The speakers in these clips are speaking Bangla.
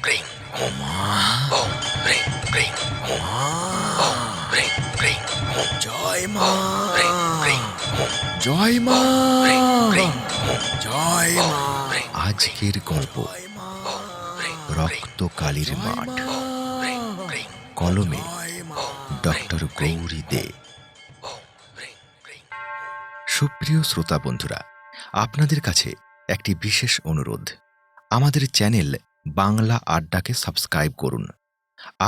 ক্রিং হোম মা, ওম ক্রিং ক্রিং হোম ওম ক্রিং ক্রিং হোম জয় মা, ক্রিং ক্রিং হোম জয় মা, ক্রিং ক্রিং হোম জয় মা। আজকের গল্প জয় মা, রক্তকালীর জয় মাঠ। মা, কলমে জয় মা। ডক্টর গৌরী দে। সুপ্রিয় শ্রোতা বন্ধুরা, আপনাদের কাছে একটি বিশেষ অনুরোধ। আমাদের চ্যানেল বাংলা আড্ডাকে সাবস্ক্রাইব করুন।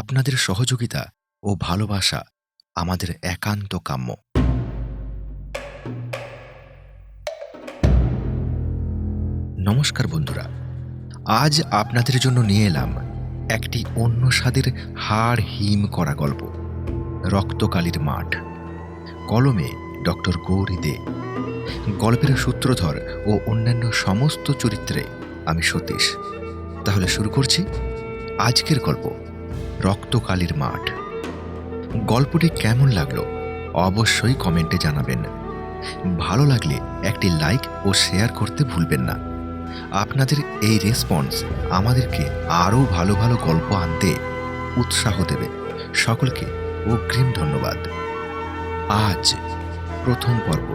আপনাদের সহযোগিতা ও ভালোবাসা আমাদের একান্ত কাম্য। নমস্কার বন্ধুরা, আজ আপনাদের জন্য নিয়ে এলাম একটি অন্য স্বাদের হাড় হিম করা গল্প, রক্তকালীর মাঠ। কলমে ডক্টর গৌরী দে। গল্পের সূত্রধর ও অন্যান্য সমস্ত চরিত্রে আমি সতীশ। তাহলে শুরু করছি আজকের গল্প, রক্তকালীর মাঠ। গল্পটি কেমন লাগলো অবশ্যই কমেন্টে জানাবেন। ভালো লাগলে একটি লাইক ও শেয়ার করতে ভুলবেন না। আপনাদের এই রেসপন্স আমাদেরকে আরও ভালো ভালো গল্প আনতে উৎসাহ দেবে। সকলকে অগ্রিম ধন্যবাদ। আজ প্রথম পর্ব।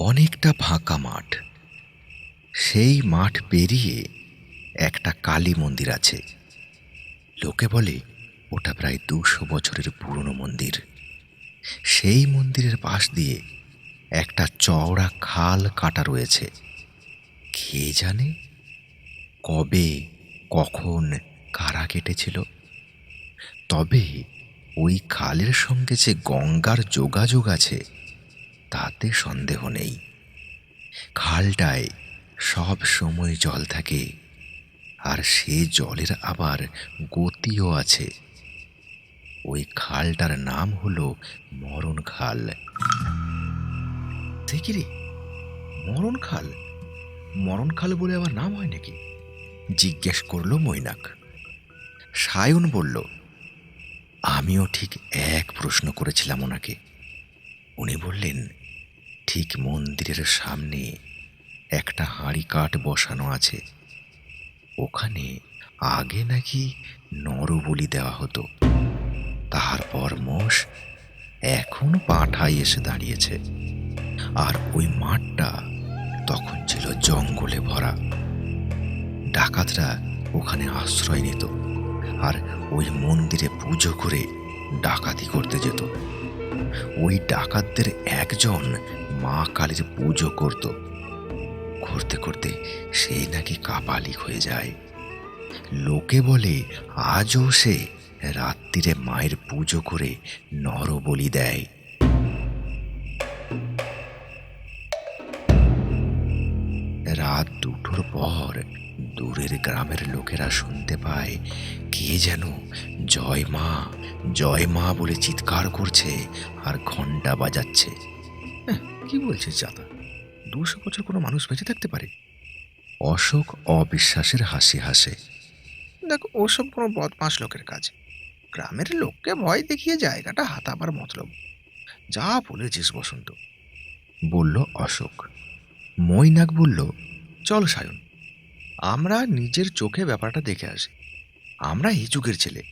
অনেকটা ফাঁকা মাঠ। সেই মাঠ পেরিয়ে একটা কালী মন্দির আছে। লোকে বলে ওটা প্রায় 200 বছরের পুরনো মন্দির। সেই মন্দিরের পাশ দিয়ে একটা চওড়া খাল কাটা রয়েছে। কে জানে কবে কখন কারা কেটেছিল। তবে ওই খালের সঙ্গে যে গঙ্গার যোগাযোগ আছে তাতে সন্দেহ নেই। খালটায় সব সময় জল থাকে, আর সে জলের আবার গতিও আছে। ওই খালটার নাম হলো মরণ খাল। সে কি রে, মরণ খাল? মরণ খাল বলে আবার নাম হয় নাকি? জিজ্ঞেস করলো মৈনাক। সায়ন বলল, আমিও ঠিক এক প্রশ্ন করেছিলাম ওনাকে। উনি বললেন, ঠিক মন্দিরের সামনে একটা হাঁড়ি কাঠ বসানো আছে। ওখানে আগে নাকি নরবলি দেওয়া হতো। তারপর মোষ, এখন পাঁঠাই এসে দাঁড়িয়েছে। আর ওই মাঠটা তখন ছিল জঙ্গলে ভরা। ডাকাতরা ওখানে আশ্রয় নিত, আর ওই মন্দিরে পুজো করে ডাকাতি করতে যেত। ওই ডাকাতদের একজন মা কালীর পুজো করত। করতে করতে সেই নাকি কাপালিক হয়ে যায়। লোকে বলে আজও সে রাত্রিরে মায়ের পুজো করে নরবলি দেয়। রাত 2টোর পর দূরের গ্রামের লোকেরা শুনতে পায় কে যেন জয় মা, জয় মা বলে চিৎকার করছে আর ঘন্টা বাজাচ্ছে। কি বলছিস চাতা? 200 বছর কোনো মানুষ বেঁচে থাকতে পারে? অশোক অবিশ্বাসের হাসি হাসে। দেখো, ওসব কোনো বদমাস লোকের কাজ। গ্রামের লোককে ভয় দেখিয়ে জায়গাটা হাতাবার মতলব। যা বলেছিস বসন্ত। বলল অশোক। মৈনাক বলল, চল সায়ন, আমরা নিজের চোখে ব্যাপারটা দেখে আসি। আমরা এই যুগের ছেলে,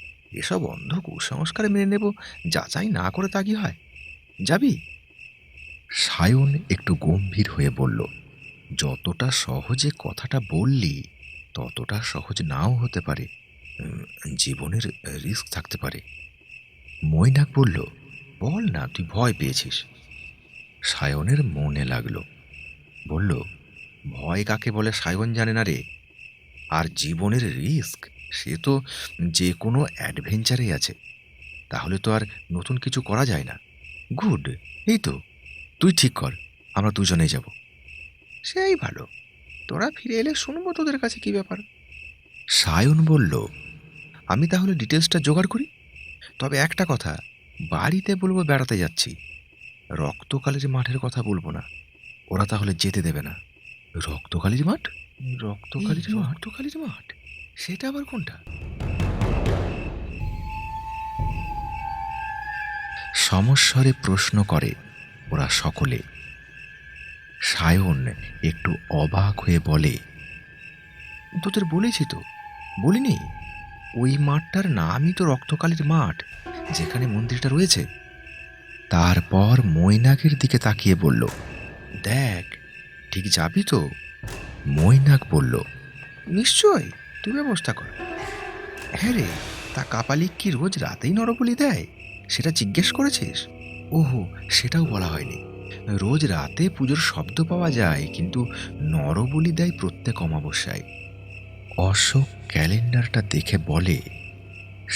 এসব অন্ধ কুসংস্কার মেনে নেব যাচাই না করে তা কি হয়? যাবি? সায়ন একটু গম্ভীর হয়ে বলল, যতটা সহজে কথাটা বললি ততটা সহজ নাও হতে পারে। জীবনের রিস্ক থাকতে পারে। মৈনাক বলল, বল না, তুই ভয় পেয়েছিস। সায়নের মনে লাগলো। বলল, ভয় কাকে বলে সায়ন জানে না রে। আর জীবনের রিস্ক, সে তো যে কোনো অ্যাডভেঞ্চারেই আছে। তাহলে তো আর নতুন কিছু করা যায় না। গুড, এই তো, তুই ঠিক কর, আমরা দুজনেই যাব। সেই ভালো, তোরা ফিরে এলে শুনবো তোদের কাছে কি ব্যাপার। সায়ন বলল, আমি তাহলে ডিটেলসটা জোগাড় করি। তবে একটা কথা, বাড়িতে বলবো বেড়াতে যাচ্ছি, রক্তকালীর মাঠের কথা বলবো না। ওরা তাহলে যেতে দেবে না। রক্তকালীর মাঠ? রক্তকালীর মাঠ? রক্তকালীর মাঠ, সেটা আবার কোনটা? সমস্বরে প্রশ্ন করে ওরা সকলে। সায়ন একটু অবাক হয়ে বলে, তোদের বলেছি তো, বলিনি? ওই মাঠটার নামই তো রক্তকালীর মাঠ, যেখানে মন্দিরটা রয়েছে। তারপর মৈনাকের দিকে তাকিয়ে বলল, দেখ, ঠিক যাবি তো? মৈনাক বলল, নিশ্চয়, তুই ব্যবস্থা কর। হ্যাঁ রে, তা কাপালিক কি রোজ রাতেই নরবলি দেয়, সেটা জিজ্ঞেস করেছিস? ওহো, সেটাও বলা হয়নি। রোজ রাতে পুজোর শব্দ পাওয়া যায়, কিন্তু নরবলি দেয় প্রত্যেক অমাবস্যায়। অশোক ক্যালেন্ডারটা দেখে বলে,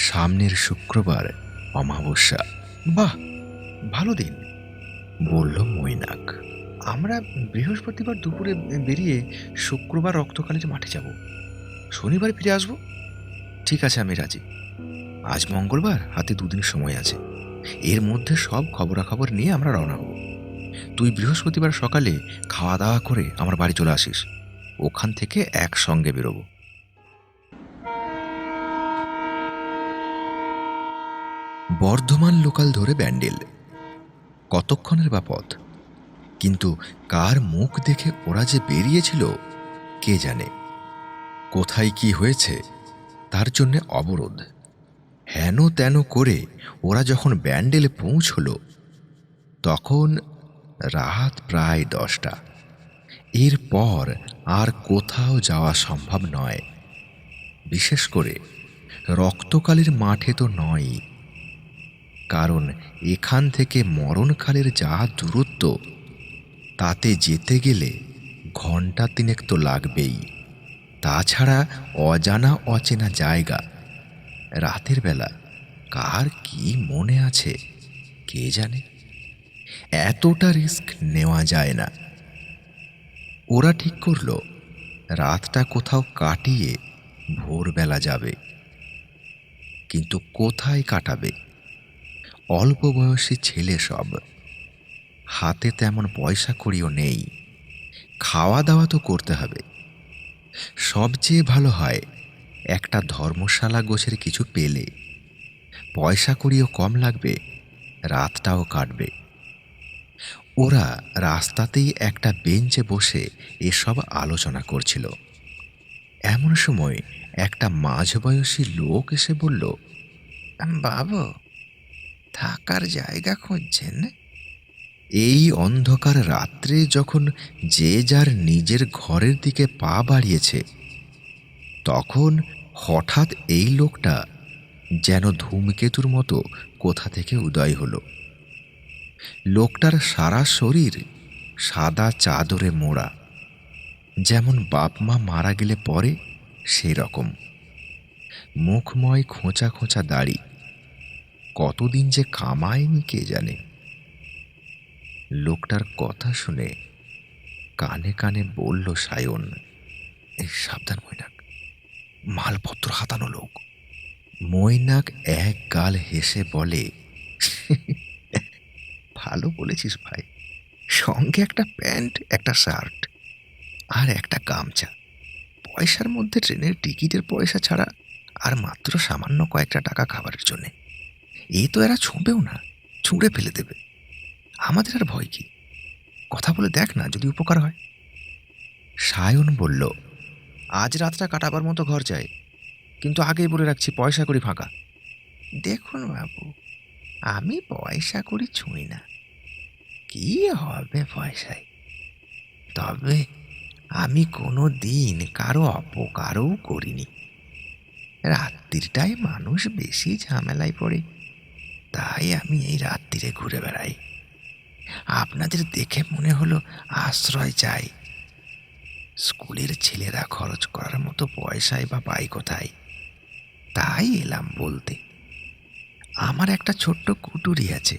সামনের শুক্রবার অমাবস্যা। বাহ, ভালো দিন, বলল মৈনাক। আমরা বৃহস্পতিবার দুপুরে বেরিয়ে শুক্রবার রক্তকালীর মাঠে যাব, শনিবার ফিরে আসব। ঠিক আছে, আমি রাজি। আজ মঙ্গলবার, হাতে 2 দিন সময় আছে। এর মধ্যে সব খবরাখবর নিয়ে আমরা রওনা হব। তুই বৃহস্পতিবার সকালে খাওয়া দাওয়া করে আমার বাড়ি চলে আসিস, ওখান থেকে একসঙ্গে বেরোবো। বর্ধমান লোকাল ধরে ব্যান্ডেল, কতক্ষণের বা পথ, কিন্তু কার মুখ দেখে ওরা যে বেরিয়েছিল কে জানে। কোথায় কি হয়েছে তার জন্যে অবরোধ। হেন তেন করে ওরা যখন ব্যান্ডেলে পৌঁছল, তখন রাত প্রায় 10টা। এরপর আর কোথাও যাওয়া সম্ভব নয়, বিশেষ করে রক্তকালীর মাঠে তো নয়ই। কারণ এখান থেকে মরণখালের যা দূরত্ব, তাতে যেতে গেলে 3 ঘন্টা তো লাগবেই। তাছাড়া অজানা অচেনা জায়গা, রাতের বেলা কার কি মনে আছে কে জানে। এতটা রিস্ক নেওয়া যায় না। ওরা ঠিক করলো রাতটা কোথাও কাটিয়ে ভোরবেলা যাবে। কিন্তু কোথায় কাটাবে? অল্প বয়সী ছেলে সব, হাতে তেমন পয়সা কড়িও নেই। খাওয়া দাওয়া তো করতে হবে। সবচেয়ে ভালো হয় একটা ধর্মশালা গোছের কিছু পেলে, পয়সা কড়িও কম লাগবে, রাতটাও কাটবে। ওরা রাস্তাতেই একটা বেঞ্চে বসে এসব আলোচনা করছিল। এমন সময় একটা মাঝবয়সী লোক এসে বলল, বাবু, থাকার জায়গা খুঁজছেন? এই অন্ধকার রাত্রে যখন যে যার নিজের ঘরের দিকে পা বাড়িয়েছে, তখন হঠাৎ এই লোকটা যেন ধূমকেতুর মতো কোথা থেকে উদয় হলো। লোকটার সারা শরীর সাদা চাদরে মোড়া, যেমন বাপ মা মারা গেলে পরে সেই রকম। মুখময় খোঁচা খোঁচা দাড়ি, কতদিন যে কামায়নি কে জানে। লোকটার কথা শুনে কানে কানে বলল সায়ন, এই সাবধান মৈনাক, মালপত্র হাতানো লোক। মৈনাক এক গাল হেসে বলে, ভালো বলেছিস ভাই, সঙ্গে একটা প্যান্ট, একটা শার্ট আর একটা গামছা। পয়সার মধ্যে ট্রেনের টিকিটের পয়সা ছাড়া আর মাত্র সামান্য কয়েকটা টাকা খাবারের জন্যে। এই তো এরা ছুঁবেও না, ছুঁড়ে ফেলে দেবে। আমাদের আর ভয় কি? কথা বলে দেখ না, যদি উপকার হয়। সায়ন বলল, আজ রাতটা কাটাবার মতো ঘর চাই, কিন্তু আগেই বলে রাখছি, পয়সা করি ফাঁকা। দেখুন বাবু, আমি পয়সা করি ছুঁই না, কি হবে পয়সায়? তবে আমি কোনো দিন কারো অপকারও করিনি। রাত্রিটায় মানুষ বেশি ঝামেলায় পড়ে, তাই আমি এই রাত্রিরে ঘুরে বেড়াই। আপনাদের দেখে মনে হলো আশ্রয় চাই। স্কুলের ছেলেরা খরচ করার মতো পয়সাই বা পাই কোথায়, তাই এলাম বলতে। আমার একটা ছোট্ট কুটুরি আছে,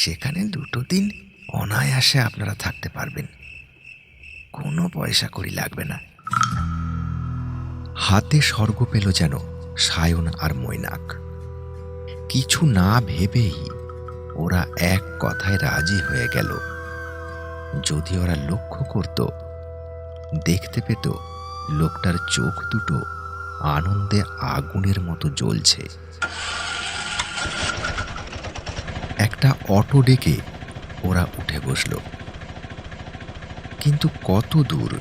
সেখানে 2 দিন অনায়াসে আপনারা থাকতে পারবেন, কোনো পয়সা কড়ি লাগবে না। হাতে স্বর্গ পেল যেন সায়ন আর মৈনাক। কিছু না ভেবেই ওরা এক কথায় রাজি হয়ে গেল। যদি ওরা লক্ষ্য করত, দেখতে পেত লোকটার চোখ দুটো আনন্দে আগুনের মতো জ্বলছে। একটা অটো ডেকে ওরা উঠে বসল। কিন্তু কত দূর?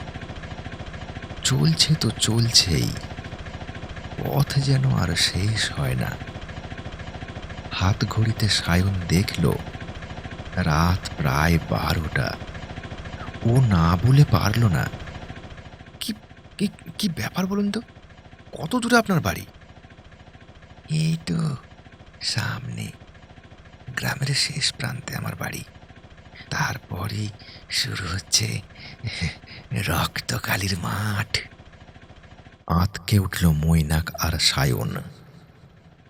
চলছে তো চলছেই, পথ যেন আর শেষ হয় না। হাত ঘড়িতে সায়ন দেখল রাত প্রায় 12টা। ও না বলে পারল না। কি কি কি ব্যাপার বলুন তো? কত দূরে আপনার বাড়ি? এই তো সামনে, গ্রামের শেষ প্রান্তে আমার বাড়ি। তারপরেই শুরু হচ্ছে রক্তকালির মাঠ। আঁতকে উঠল মৈনাক আর সায়ন।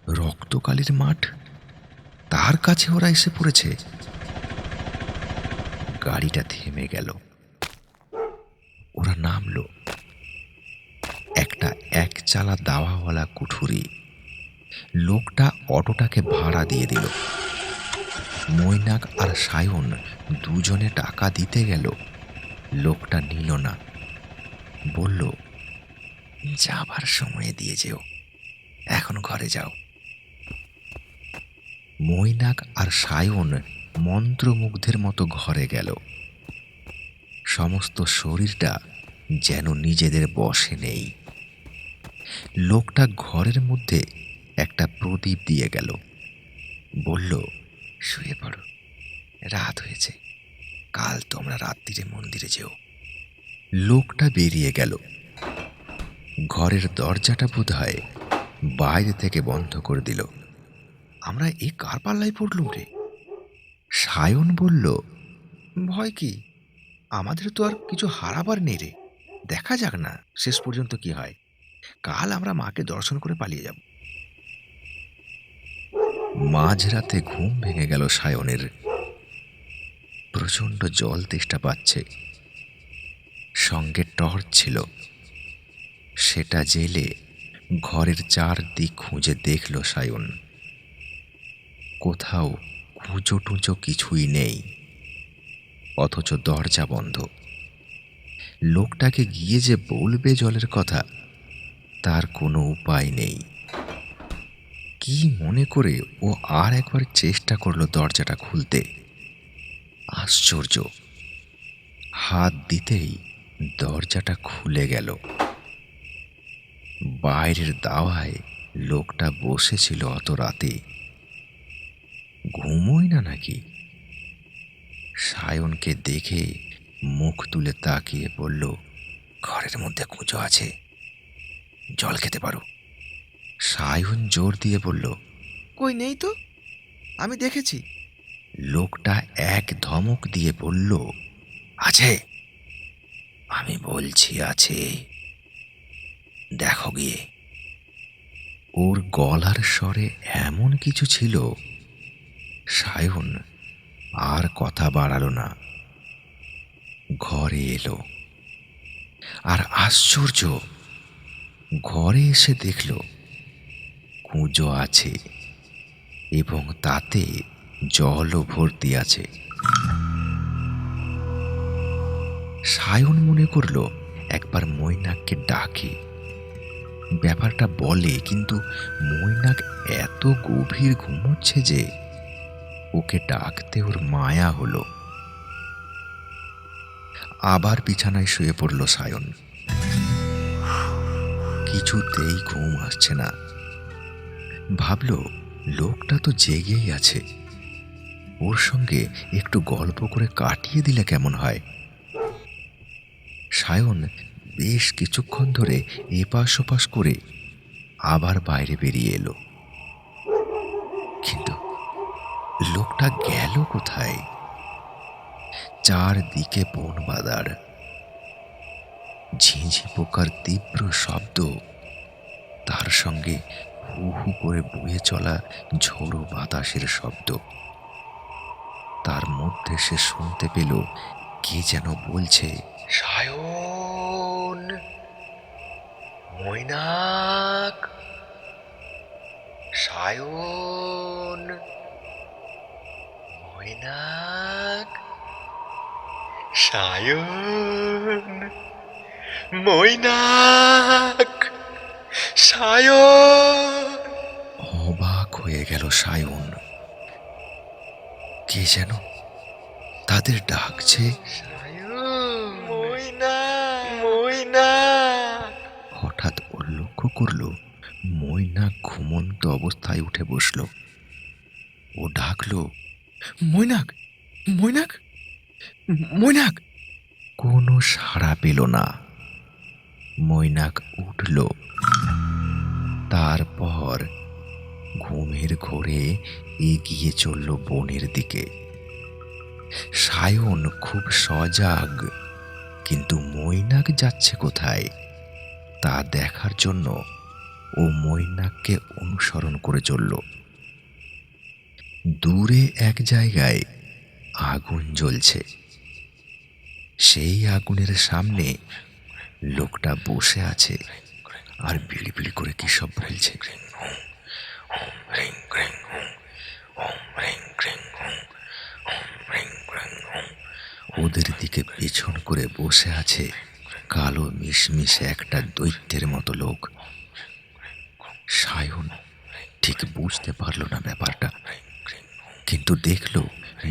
রক্তকালির মাঠ, তার কাছে ওরা এসে পড়েছে। গাড়িটা থেমে গেল। ওরা নামলো। একটা একচালা দাওয়াওয়ালা কুঠুরি। লোকটা অটোটাকে ভাড়া দিয়ে দিল। মৈনাক আর সায়ন দুজনে টাকা দিতে গেল। লোকটা নিল না, বলল, যাবার সময়ে দিয়ে যেও, এখন ঘরে যাও। মৈনাক আর সায়ন মন্ত্রমুগ্ধের মতো ঘরে গেল। সমস্ত শরীরটা যেন নিজেদের বশে নেই। লোকটা ঘরের মধ্যে একটা প্রদীপ দিয়ে গেল, বলল, শুয়ে পড়ো, রাত হয়েছে, কাল তোমরা রাত্রিরে মন্দিরে যেও। লোকটা বেরিয়ে গেল। ঘরের দরজাটা বোধহয় বাইরে থেকে বন্ধ করে দিল। আমরা এই কার পাল্লায় পড়লুম রে? সায়ন বলল, ভয় কি, আমাদের তো আর কিছু হারাবার নেই রে, দেখা যাক না শেষ পর্যন্ত কি হয়। কাল আমরা মাকে দর্শন করে পালিয়ে যাব। মাঝরাতে ঘুম ভেঙে গেল সায়নের। প্রচণ্ড জল তেষ্টা পাচ্ছে। সঙ্গে টর্চ ছিল। সেটা জেলে ঘরের চারদিক খুঁজে দেখল সায়ন। কোথাও কুঁচো টুঁচো কিছুই নেই, অথচ দরজা বন্ধ। লোকটাকে গিয়ে যে বলবে জলের কথা, তার কোনো উপায় নেই। কি মনে করে ও আর একবার চেষ্টা করলো দরজাটা খুলতে। আশ্চর্য, হাত দিতেই দরজাটা খুলে গেল। বাইরের দাওয়ায় লোকটা বসেছিল অত রাতে। ঘুমোয় না নাকি? সায়নকে দেখে মুখ তুলে তাকিয়ে বলল, ঘরের মধ্যে কুঁজো আছে, জল খেতে পারো। সায়ন জোর দিয়ে বলল, কই নেই তো, আমি দেখেছি। লোকটা এক ধমক দিয়ে বলল, আছে, আমি বলছি আছে, দেখো গিয়ে। ওর গলার স্বরে এমন কিছু ছিল, সায়ন আর কথা বাড়ালো না। ঘরে এলো। আর আশ্চর্য, ঘরে এসে দেখল কুঁজো আছে এবং তাতে জলও ভর্তি আছে। সায়ন মনে করল একবার মৈনাককে ডাকে, ব্যাপারটা বলে, কিন্তু মৈনাক এত গভীর ঘুমোচ্ছে যে ওকে ডাকতে ওর মায়া হলো। আবার বিছানায় শুয়ে পড়ল সায়ন। কিছুতেই ঘুম আসছে না। ভাবল, লোকটা তো জেগেই আছে, ওর সঙ্গে একটু গল্প করে কাটিয়ে দিলে কেমন হয়। সায়ন বেশ কিছুক্ষণ ধরে এপাশ ওপাশ করে আবার বাইরে বেরিয়ে এলো। কিন্তু লোকটা গেল কোথায়? চারদিকে বন বাদার, ঝিঁঝি পোকার তীব্র শব্দ, তার সঙ্গে হু হু করে বয়ে চলা ঝোড়ো বাতাসের শব্দ। তার মধ্যে সে শুনতে পেল কে যেন বলছে, সায়ন, মৈনাক, সায়ন, মৈনাক, সায়ন, মৈনাক, সায়ন। অবাক হয়ে গেল সায়ন। কে যেন তাদের ডাকছে, সায়ন, করলো মৈনাক ঘুমন্ত অবস্থায় উঠে বসল। ও ডাকলো, মৈনাক, মৈনাক, মৈনাক। কোনো সাড়া পেল না। মৈনাক উঠল, তারপর ঘুমের ঘোরে এগিয়ে চলল বনের দিকে। সায়ন খুব সজাগ, কিন্তু মৈনাক যাচ্ছে কোথায় তা দেখার জন্য ও মৈনাককে অনুসরণ করে চলল। দূরে এক জায়গায় আগুন জ্বলছে। সেই আগুনের সামনে লোকটা বসে আছে আর বিড়ি বিড়ি করে কি সব বলছে। ওদের দিকে পেছন করে বসে আছে কালো মিশমিশে একটা দৈত্যের মতো লোক। সায়ন ঠিক বুঝতে পারল না ব্যাপারটা, কিন্তু দেখল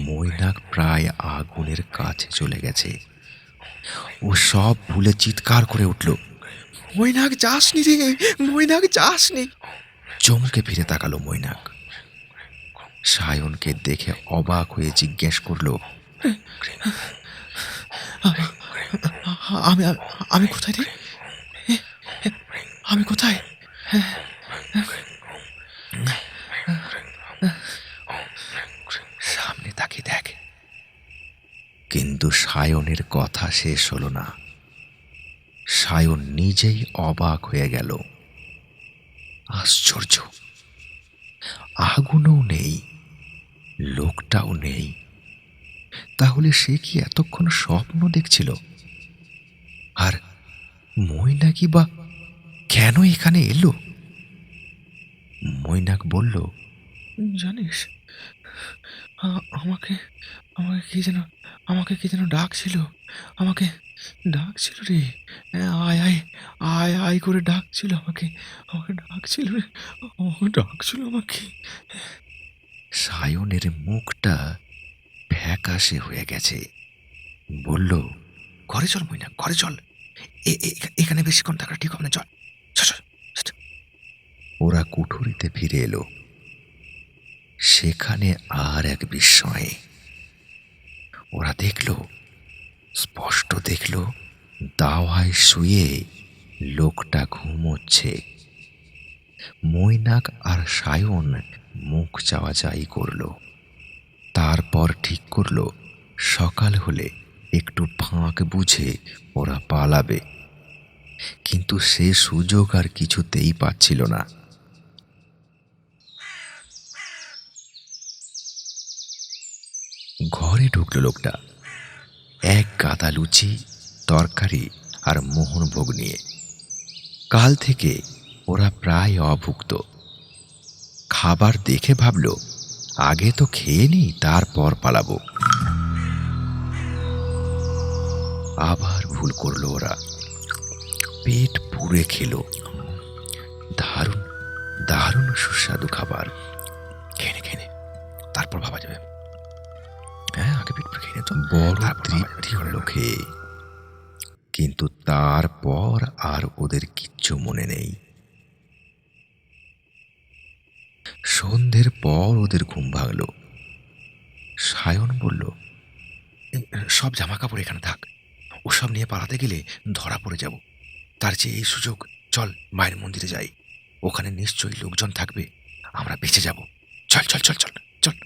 মৈনাক প্রায় আগুনের কাছে চলে গেছে। ও সব ভুলে চিৎকার করে উঠল, মৈনাক যাসনি রে, মৈনাক যাসনি। চমকে ফিরে তাকালো মৈনাক। সায়নকে দেখে অবাক হয়ে জিজ্ঞেস করলো, আমি আমি কোথায় রে? আমি কোথায়? সামনে তাকে দেখ। কিন্তু সায়নের কথা শেষ হলো না। সায়ন নিজেই অবাক হয়ে গেল। আশ্চর্য, আগুনও নেই, লোকটাও নেই। তাহলে সে কি এতক্ষণ স্বপ্ন দেখছিল? আর মৈনাকই বা কেন এখানে এলো? মৈনাক বলল, জানিস, আমাকে আমাকে কে যেন ডাকছিল। আমাকে ডাকছিল রে। আয় আয় আয় আয় করে ডাকছিল আমাকে। আমাকে ডাকছিল রে, ডাকছিল আমাকে। সায়নের মুখটা ফ্যাকাশে হয়ে গেছে। বলল, ঘরে চল মৈনাক, ঘরে চল। এখানে বেশিক্ষণ থাকা ঠিক হবে না, চল চল, চল, চল। ওরা কুঠুরিতে ফিরে এলো। সেখানে আর এক বিস্ময়ে ওরা দেখল, স্পষ্ট দেখল, দাওয়ায় শুয়ে লোকটা ঘুমোচ্ছে। মৈনাক আর সায়ন মুখ চাওয়াচাই করলো। তারপর ঠিক করলো সকাল হলে একটু ফাঁক বুঝে ওরা পালাবে। কিন্তু সে সুযোগ আর কিছুতেই পাচ্ছিল না। ঘরে ঢুকলো লোকটা, এক গাদা লুচি, তরকারি আর মোহনভোগ নিয়ে। কাল থেকে ওরা প্রায় অভুক্ত। খাবার দেখে ভাবল, আগে তো খেয়ে নি, তারপর পালাবো। আবার ভুল করলো ওরা। পেট পুড়ে খেলো। দারুণ দারুণ সুস্বাদু খাবার। খেয়ে নে, তারপর ভাবা যাবে। হ্যাঁ, আগে পেট পুড়ে খেয়ে নে তো। বড় তৃপ্তি হলো খেয়ে। কিন্তু তারপর আর ওদের কিচ্ছু মনে নেই। সন্ধ্যের পর ওদের ঘুম ভাঙল। সায়ন বলল, সব জামা কাপড় এখানে থাক, ওসব নিয়ে পালাতে গেলে ধরা পড়ে যাব। তার চেয়ে এই সুযোগ, চল মায়ের মন্দিরে যাই, ওখানে নিশ্চয়ই লোকজন থাকবে, আমরা বেঁচে যাব। চল চল চল চল চল।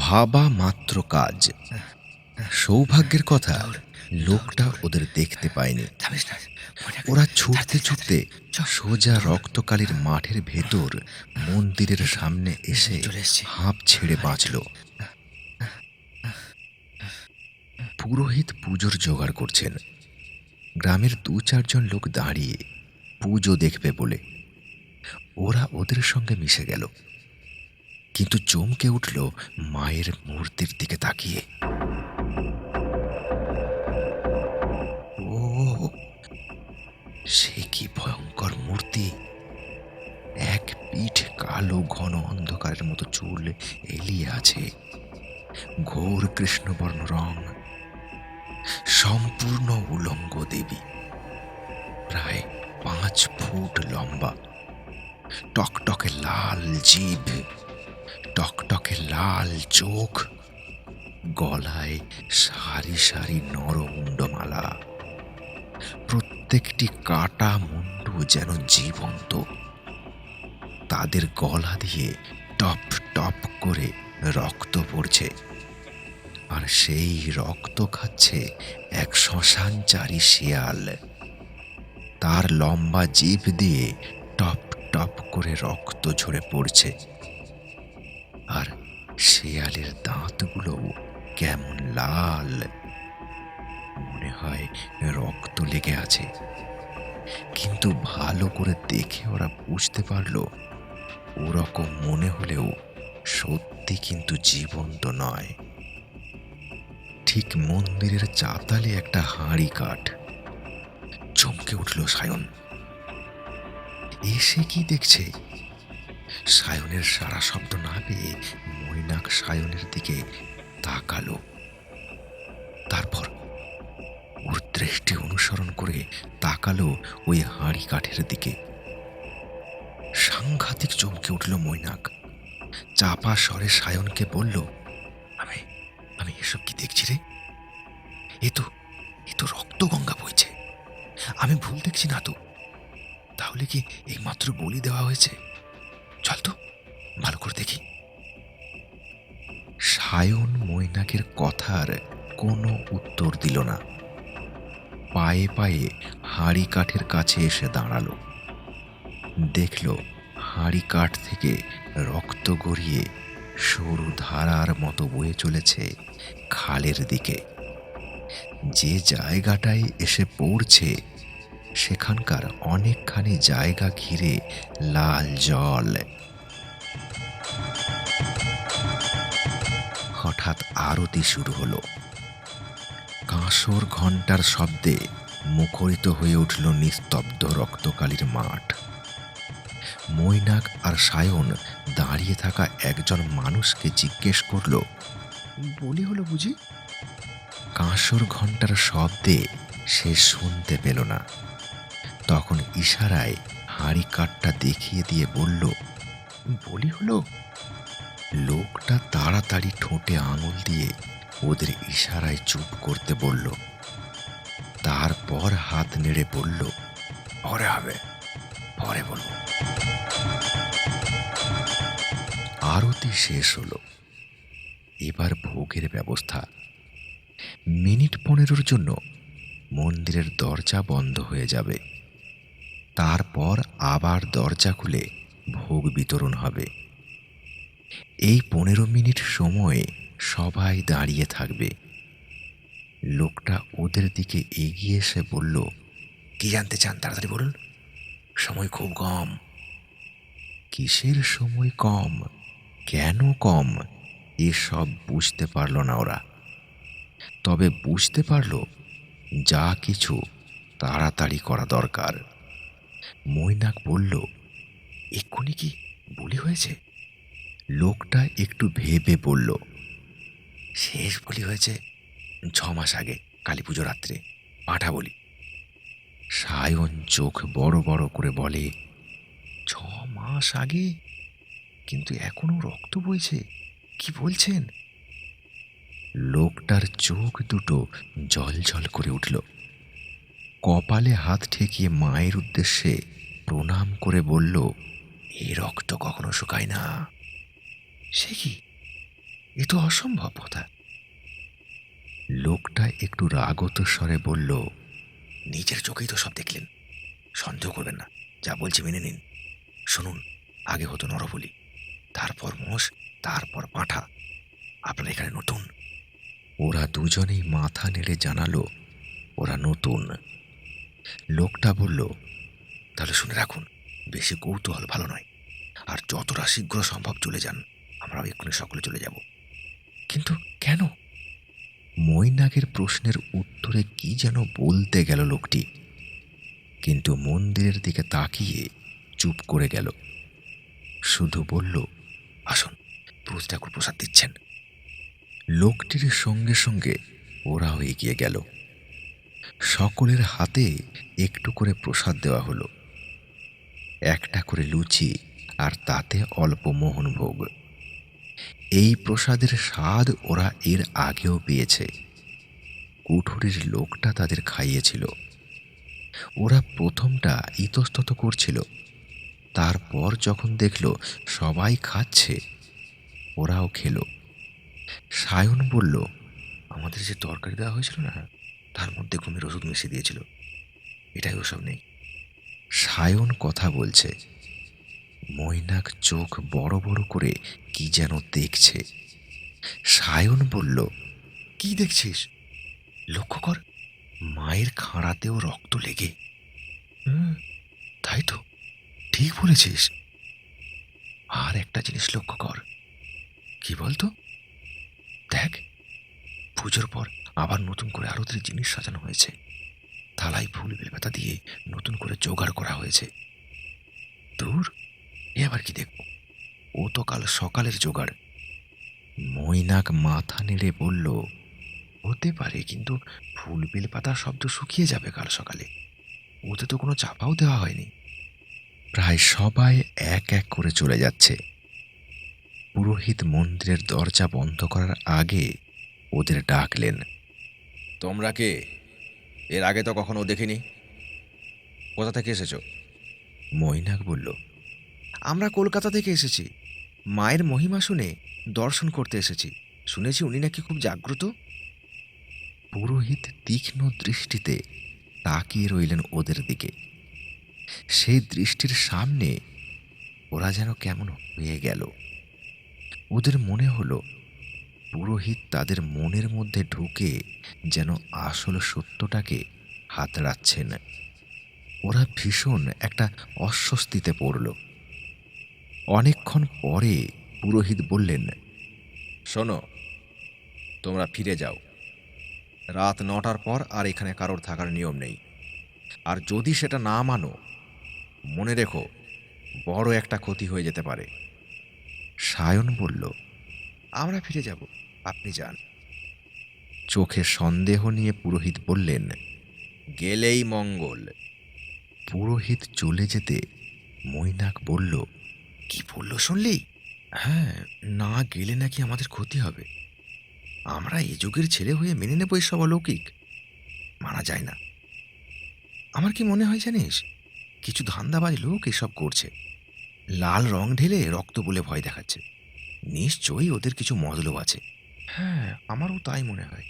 ভাবা মাত্র কাজ। সৌভাগ্যের কথা, লোকটা ওদের দেখতে পায়নি। ওরা ছুটতে ছুটতে সোজা রক্তকালীর মাঠের ভেতর মন্দিরের সামনে এসে হাঁপ ছেড়ে বাঁচল। পুরোহিত পুজোর জোগাড় করছেন। গ্রামের 2-4 লোক দাঁড়িয়ে পুজো দেখবে বলে। ওরা ওদের সঙ্গে মিশে গেল, কিন্তু চমকে উঠল মায়ের মূর্তির দিকে তাকিয়ে। ও, সে কি ভয়ঙ্কর মূর্তি! এক পিঠ কালো ঘন অন্ধকারের মতো চুল এলিয়ে আছে, ঘোর কৃষ্ণবর্ণ রং, সম্পূর্ণ উলঙ্গ দেবী, প্রায় 5 ফুট লম্বা, টকটকে লাল জিভ, টকটকে লাল চোখ, গলায় সারি সারি নরমুণ্ডমালা। প্রত্যেকটি কাটা মুন্ডু যেন জীবন্ত। তাদের গলা দিয়ে টপ টপ করে রক্ত পড়ছে, আর সেই রক্ত খাচ্ছে এক শ্মশানচারী শিয়াল। তার লম্বা জিভ দিয়ে টপ টপ করে রক্ত ঝরে পড়ছে, আর শিয়ালের দাঁতগুলোও কেমন লাল, মনে হয় রক্ত লেগে আছে। কিন্তু ভালো করে দেখে ওরা বুঝতে পারলো ওরকম মনে হলেও সত্যি কিন্তু জীবন্ত নয়। ঠিক মন্দিরের চাতালে একটা হাঁড়ি কাঠ। চমকে উঠল সায়ন। এসে কি দেখছে? সায়নের সারা শব্দ না পেয়ে মৈনাক সায়নের দিকে তাকালো। তারপর ওর দৃষ্টি অনুসরণ করে তাকালো ওই হাঁড়ি কাঠের দিকে। সাংঘাতিক চমকে উঠল মৈনাক। চাপা স্বরে সায়নকে বলল, আমি আমি এসব কি দেখছি রে? এ তো রক্ত গঙ্গা বইছে। আমি ভুল দেখছি না তো? তাহলে কি এইমাত্র বলি দেওয়া হয়েছে? চল তো ভালো করে দেখি। সায়ন মৈনাকের কথার কোনো উত্তর দিল না। পায়ে পায়ে হাঁড়ি কাঠের কাছে এসে দাঁড়ালো। দেখল হাঁড়ি কাঠ থেকে রক্ত গড়িয়ে সরু ধারার মতো বয়ে চলেছে খালের দিকে। যে জায়গাটায় এসে পড়ছে সেখানকার অনেকখানি জায়গা ঘিরে লাল জল। হঠাৎ আরতি শুরু হলো। কাঁসর ঘণ্টার শব্দে মুখরিত হয়ে উঠল নিস্তব্ধ রক্তকালির মাঠ। মৈনাক আর সায়ন দাঁড়িয়ে থাকা একজন মানুষকে জিজ্ঞেস করল, বলি হলো বুঝি? কাঁসর ঘণ্টার শব্দে সে শুনতে পেল না। তখন ইশারায় হাঁড়ি কাঠটা দেখিয়ে দিয়ে বলল, বলি হলো? লোকটা তাড়াতাড়ি ঠোঁটে আঙুল দিয়ে ওদের ইশারায় চুপ করতে বলল। তারপর হাত নেড়ে বলল, পরে হবে, পরে বলবো। আরতি শেষ হলো। এবার ভোগের ব্যবস্থা। মিনিট 15 জন্য মন্দিরের দরজা বন্ধ হয়ে যাবে। তারপর আবার দরজা খুলে ভোগ বিতরণ হবে। এই 15 মিনিট সময়ে সবাই দাঁড়িয়ে থাকবে। লোকটা ওদের দিকে এগিয়ে এসে বলল, কি জানতে চান তাড়াতাড়ি বলুন, সময় খুব কম। কিসের সময় কম, কেন কম, এসব বুঝতে পারল না ওরা। তবে বুঝতে পারল যা কিছু তাড়াতাড়ি করা দরকার। মৈনাক বলল, এক্ষুনি কি বলি হয়েছে? লোকটা একটু ভেবে বলল, শেষ বলি হয়েছে 6 মাস আগে, কালী পুজো রাত্রে, পাঁঠা বলি। সায়ন চোখ বড় বড় করে বলে, 6 মাস আগে? কিন্তু এখনো রক্ত বইছে, কি বলছেন? লোকটার চোখ দুটো জলজল করে উঠল। কপালে হাত ঠেকিয়ে মায়ের উদ্দেশ্যে প্রণাম করে বলল, এই রক্ত কখনো শুকায় না। সে কি, এ তো অসম্ভব কথা। লোকটা একটু রাগত স্বরে বলল, নিজের চোখেই তো সব দেখলেন, সন্দেহ করবেন না, যা বলছি মেনে নিন। শুনুন, আগে হতো নরবলি, তারপর মোষ, তারপর পাঁঠা। আপনারা এখানে নতুন। ওরা দুজনেই মাথা নেড়ে জানালো ওরা নতুন। লোকটা বলল, তাহলে শুনে রাখুন, বেশি কৌতূহল ভালো নয়, আর যতটা শীঘ্র সম্ভব চলে যান, আমরাও এক্ষুনি সকলে চলে যাব। কিন্তু কেন? মৈনাকের প্রশ্নের উত্তরে কি যেন বলতে গেল লোকটি, কিন্তু মন্দিরের দিকে তাকিয়ে চুপ করে গেল। শুধু বলল, আসুন, প্রভু ঠাকুর প্রসাদ দিচ্ছেন। লোকটির সঙ্গে সঙ্গে ওরাও এগিয়ে গেল। সকলের হাতে একটু করে প্রসাদ দেওয়া হলো, একটা করে লুচি আর তাতে অল্প মোহনভোগ। এই প্রসাদের স্বাদ ওরা এর আগেও পেয়েছে। কুঠুরির লোকটা তাদের খাইয়েছিল। ওরা প্রথমটা ইতস্তত করছিল, তারপর যখন দেখল সবাই খাচ্ছে, ওরাও খেলো। সায়ন বলল, আমাদের যে তরকারি দেওয়া হয়েছিল না, তার মধ্যে ঘুমের ওষুধ মিশিয়ে দিয়েছিল। এটাই ওসব নেই। সায়ন কথা বলছে, মৈনাক চোখ বড় বড় করে কি যেন দেখছে। সায়ন বলল, কি দেখছিস? লক্ষ্য কর, মায়ের খাঁড়াতেও রক্ত লেগে। তাই তো, ঠিক বলেছিস। আর একটা জিনিস লক্ষ্য কর। কি বলতো? দেখ, পুজোর পর আবার নতুন করে আরতির জিনিস সাজানো হয়েছে। থালায় ফুল বেলপাতা দিয়ে নতুন করে জোগাড় করা হয়েছে। দূর, এ আবার কি দেখব? ও তো কাল সকালের জোগাড়। মৈনাক মাথা নেড়ে বলল, হতে পারে, কিন্তু ফুল বেলপাতার শব্দ শুকিয়ে যাবে কাল সকালে। ওতে তো কোনো চাপাও দেওয়া হয়নি। প্রায় সবাই এক এক করে চলে যাচ্ছে। পুরোহিত মন্দিরের দরজা বন্ধ করার আগে ওদের ডাকলেন, তোমরা কে? এর আগে তো কখনো দেখিনি। কোথা থেকে এসেছো? মৈনাক বলল, আমরা কলকাতা থেকে এসেছি। মায়ের মহিমা শুনে দর্শন করতে এসেছি। শুনেছি উনি নাকি খুব জাগ্রত। পুরোহিত তীক্ষ্ণ দৃষ্টিতে তাকিয়ে রইলেন ওদের দিকে। সেই দৃষ্টির সামনে ওরা যেন কেমন হয়ে গেল। ওদের মনে হলো পুরোহিত তাদের মনের মধ্যে ঢুকে যেন আসল সত্যটাকে হাতড়াচ্ছেন। ওরা ভীষণ একটা অস্বস্তিতে পড়ল। অনেকক্ষণ পরে পুরোহিত বললেন, শোনো, তোমরা ফিরে যাও। রাত 9টার পর আর এখানে কারোর থাকার নিয়ম নেই। আর যদি সেটা না মানো, মনে রেখো বড় একটা ক্ষতি হয়ে যেতে পারে। সায়ন বলল, আমরা ফিরে যাব, আপনি যান। চোখে সন্দেহ নিয়ে পুরোহিত বললেন। গেলেই মঙ্গল। পুরোহিত চলে যেতে মৈনাক বলল, কি বললো শুনলি? হ্যাঁ, না গেলে নাকি আমাদের ক্ষতি হবে। আমরা এ যুগের ছেলে হয়ে মেনে নেব এসব অলৌকিক? মানা যায় না। আমার কি মনে হয় জানিস, কিছু ধান্দাবাজ লোক এসব করছে। লাল রং ঢেলে রক্ত বলে ভয় দেখাচ্ছে। নিশ্চয়ই ওদের কিছু মতলব আছে। হ্যাঁ, আমারও তাই মনে হয়।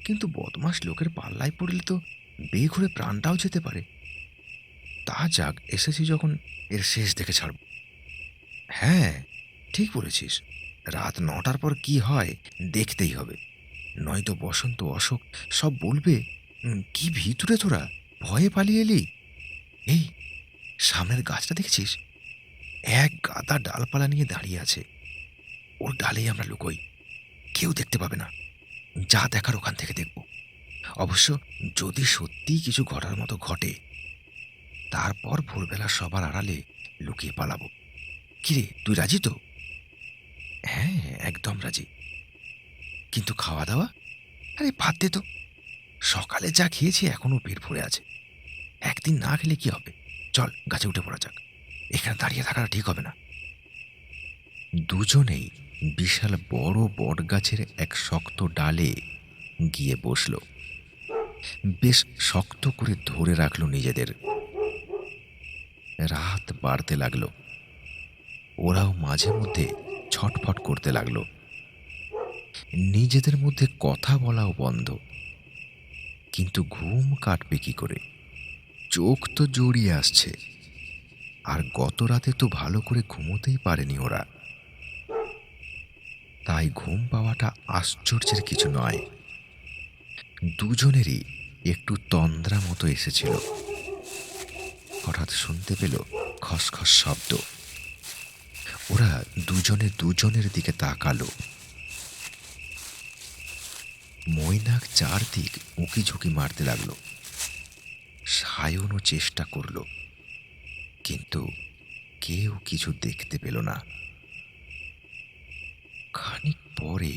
কিন্তু বদমাস লোকের পাল্লায় পড়লে তো বেঘুরে প্রাণটাও যেতে পারে। তা যাক, এসেছি যখন এর শেষ দেখে ছাড়ব। হ্যাঁ, ঠিক বলেছিস। রাত 9টার পর কি হয় দেখতেই হবে। নয়তো বসন্ত, অশোক সব বলবে, কি ভিতরে তোরা ভয়ে পালিয়ে এলি। এই, সামনের গাছটা দেখছিস? এক গাদা ডালপালা নিয়ে দাঁড়িয়ে আছে। ওর ডালেই আমরা লুকোই। কেউ দেখতে পাবে না। যা দেখার ওখান থেকে দেখব। অবশ্য যদি সত্যিই কিছু ঘটার মতো ঘটে, তারপর ভোরবেলা সবার আড়ালে লুকিয়ে পালাবো। কিরে, তুই রাজি তো? হ্যাঁ, একদম রাজি। কিন্তু খাওয়া দাওয়া? আরে বাদ দে তো। সকালে যা খেয়েছি এখনো পেট ভরে আছে। একদিন না খেলে কি হবে? চল, গাছে উঠে পড়া যাক। এখানে দাঁড়িয়ে থাকাটা ঠিক হবে না। দুজনেই বিশাল বড় বটগাছের এক শক্ত ডালে গিয়ে বসল। বেশ শক্ত করে ধরে রাখল নিজেদের। রাত বাড়তে লাগলো। ওরাও মাঝে মধ্যে ছটফট করতে লাগলো। নিজেদের মধ্যে কথা বলাও বন্ধ। কিন্তু ঘুম কাটবে কি করে? চোখ তো জড়িয়ে আসছে। আর গত রাতে তো ভালো করে ঘুমোতেই পারেনি ওরা। তাই ঘুম পাওয়াটা আশ্চর্যের কিছু নয়। দুজনেরই একটু তন্দ্রা মতো এসেছিল। হঠাৎ শুনতে পেল খসখস শব্দ। ওরা দুজনে দুজনের দিকে তাকালো। মৈনাক চারদিক উঁকি ঝুঁকি মারতে লাগলো। সায়নও চেষ্টা করল, কিন্তু কেউ কিছু দেখতে পেল না। খানিক পরে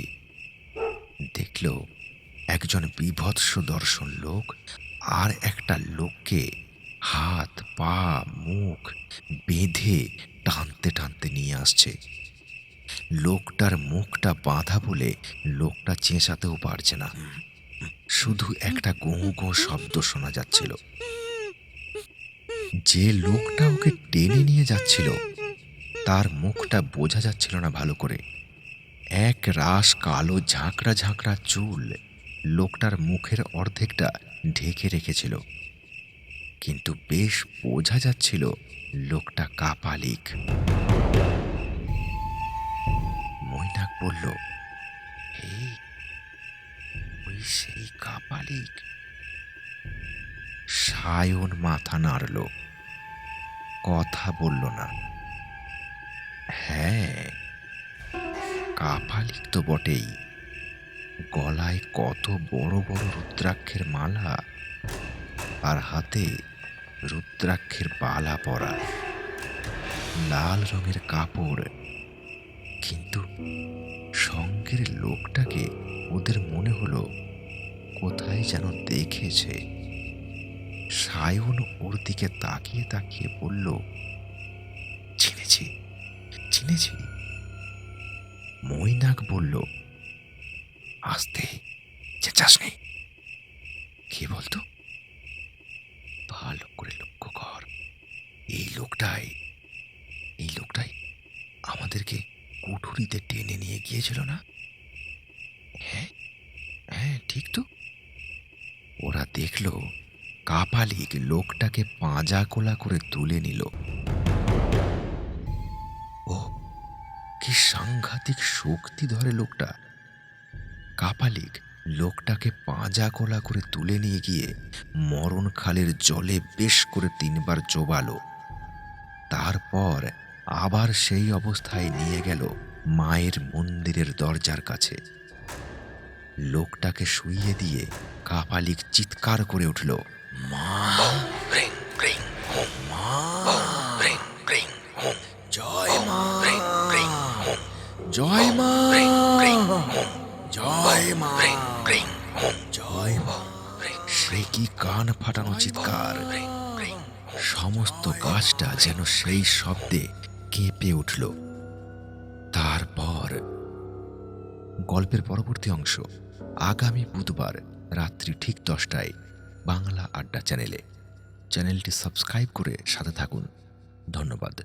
দেখল একজন বীভৎস দর্শন লোক আর একটা লোককে হাত পা মুখ বেঁধে টানতে টানতে নিয়ে আসছে। লোকটার মুখটা বাঁধা বলে লোকটা চেঁচাতেও পারছে না, শুধু একটা গোঁ গোঁ শব্দ শোনা যাচ্ছিল। যে লোকটা ওকে টেনে নিয়ে যাচ্ছিল তার মুখটা বোঝা যাচ্ছিল না ভালো করে। এক রাশ কালো ঝাঁকড়া ঝাঁকড়া চুল লোকটার মুখের অর্ধেকটা ঢেকে রেখেছিল, কিন্তু বেশ বোঝা যাচ্ছিল লোকটা কাপালিক। মৈনাক বলল, এই ওই সেই কাপালিক। সায়ন মাথা নাড়ল, কথা বলল না। হ্যাঁ, কাপালিক তো বটেই। গলায় কত বড় বড় রুদ্রাক্ষের মালা, আর হাতে রুদ্রাক্ষের বালা পরা, লাল রঙের কাপড়। কিন্তু সঙ্গের লোকটাকে ওদের মনে হলো কোথায় যেন দেখেছে। সায়ন ওর দিকে তাকিয়ে তাকিয়ে বলল, চিনেছি চিনেছি। মৈনাক বলল, আস্তে, চেঁচাস নেই। কে বলতো? ভালো করে লক্ষ্য কর। এই লোকটাই আমাদেরকে কুঠুরিতে টেনে নিয়ে গিয়েছিল না? হ্যাঁ হ্যাঁ, ঠিক তো। ওরা দেখল কাপালিক লোকটাকে পাঁজা কোলা করে তুলে নিল। ও, কি সাংঘাতিক শক্তি ধরে লোকটা! কাপালিক লোকটাকে পাঁজা কোলা করে তুলে নিয়ে গিয়ে মরণ খালের জলে বেশ করে 3 বার চোবালো। তারপর আবার সেই অবস্থায় নিয়ে গেল মায়ের মন্দিরের দরজার কাছে। লোকটাকে শুইয়ে দিয়ে কাপালিক চিৎকার করে উঠল, মা! রিং রিং হোম, মা! রিং রিং হোম, জয় মা! রিং রিং হোম, জয় মা! রিং রিং হোম, জয় মা! রিং রিং হোম, জয় মা! সে কি কান ফাটানো চিৎকার! সমস্ত গাছটা যেন সেই শব্দে কেঁপে উঠল। তারপর গল্পের পরবর্তী অংশ আগামী বুধবার রাত্রি ঠিক 10টায় বাংলা আড্ডা চ্যানেলে। চ্যানেলটি সাবস্ক্রাইব করে সাথে থাকুন। ধন্যবাদ।